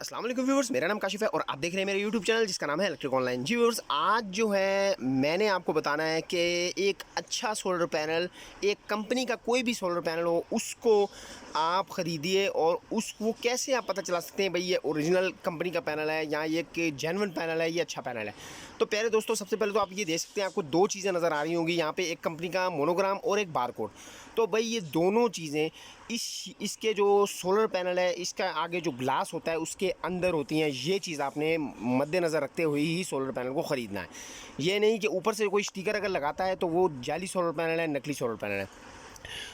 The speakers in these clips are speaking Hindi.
अस्सलाम वालेकुम व्यूअर्स, मेरा नाम काशिफ है और आप देख रहे हैं मेरे यूट्यूब चैनल जिसका नाम है इलेक्ट्रिक ऑनलाइन। जी व्यूअर्स, आज जो है मैंने आपको बताना है कि एक अच्छा सोलर पैनल, एक कंपनी का कोई भी सोलर पैनल हो उसको आप ख़रीदिए और उसको कैसे आप पता चला सकते हैं भाई ये ओरिजिनल कंपनी का पैनल है या ये कि जेन्युइन पैनल है, ये अच्छा पैनल है। तो प्यारे दोस्तों, सबसे पहले तो आप ये देख सकते हैं, आपको दो चीज़ें नज़र आ रही होंगी यहाँ पे, एक कंपनी का मोनोग्राम और एक बारकोड। तो भाई ये दोनों चीज़ें इसके जो सोलर पैनल है इसका आगे जो ग्लास होता है उसके अंदर होती हैं। ये चीज़ आपने मद्देनज़र रखते हुए ही सोलर पैनल को ख़रीदना है। ये नहीं कि ऊपर से कोई स्टिकर अगर लगाता है तो वो जाली सोलर पैनल है, नकली सोलर पैनल है।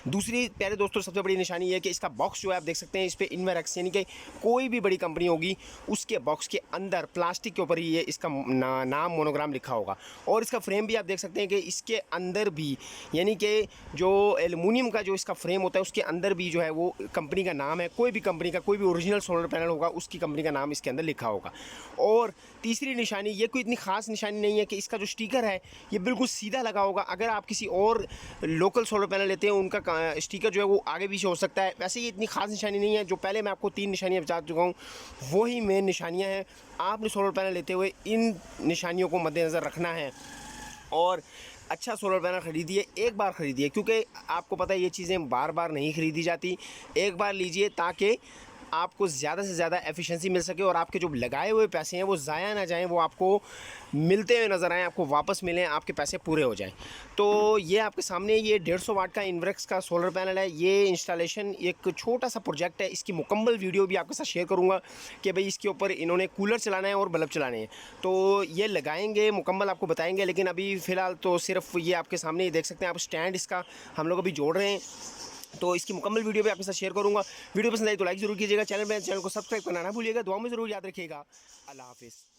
दूसरी प्यारे दोस्तों सबसे बड़ी निशानी ये है कि इसका बॉक्स जो है आप देख सकते हैं, इस पर इनवेरेक्स यानी कि कोई भी बड़ी कंपनी होगी उसके बॉक्स के अंदर प्लास्टिक के ऊपर ही ये इसका नाम मोनोग्राम लिखा होगा। और इसका फ्रेम भी आप देख सकते हैं कि इसके अंदर भी यानी कि जो एलुमिनियम का जो इसका फ्रेम होता है उसके अंदर भी जो है वो कंपनी का नाम है, कोई भी कंपनी का कोई भी ओरिजिनल सोलर पैनल होगा उसकी कंपनी का नाम इसके अंदर लिखा होगा। और तीसरी निशानी, ये कोई इतनी ख़ास निशानी नहीं है कि इसका जो स्टिकर है ये बिल्कुल सीधा लगा होगा। अगर आप किसी और लोकल सोलर पैनल लेते हैं उनका स्टिकर जो है वो आगे पीछे हो सकता है। वैसे ये इतनी खास निशानी नहीं है। जो पहले मैं आपको 3 निशानियाँ बता चुका हूँ वही मेन निशानियाँ हैं। आपने सोलर पैनल लेते हुए इन निशानियों को मद्देनज़र रखना है और अच्छा सोलर पैनल ख़रीदिए, एक बार ख़रीदिए, क्योंकि आपको पता है ये चीज़ें बार बार नहीं ख़रीदी जाती। एक बार लीजिए ताकि आपको ज़्यादा से ज़्यादा एफिशिएंसी मिल सके और आपके जो लगाए हुए पैसे हैं वो ज़ाया ना जाएं, वो आपको मिलते हुए नज़र आएँ, आपको वापस मिलें, आपके पैसे पूरे हो जाएं। तो ये आपके सामने ये 150 वाट का इनवेरेक्स का सोलर पैनल है। ये इंस्टॉलेशन एक छोटा सा प्रोजेक्ट है, इसकी मुकम्मल वीडियो भी आपके साथ शेयर करूँगा कि भाई इसके ऊपर इन्होंने कूलर चलाना है और बल्ब चलाने हैं। तो ये लगाएंगे, मुकम्मल आपको बताएंगे, लेकिन अभी फ़िलहाल तो सिर्फ ये आपके सामने ही देख सकते हैं आप। स्टैंड इसका हम लोग अभी जोड़ रहे हैं, तो इसकी मुकम्मल वीडियो भी आपके साथ शेयर करूंगा। वीडियो पसंद आई तो लाइक ज़रूर कीजिएगा, चैनल को सब्सक्राइब करना ना भूलिएगा, दुआ में ज़रूर याद रखिएगा। अल्लाह हाफिज़।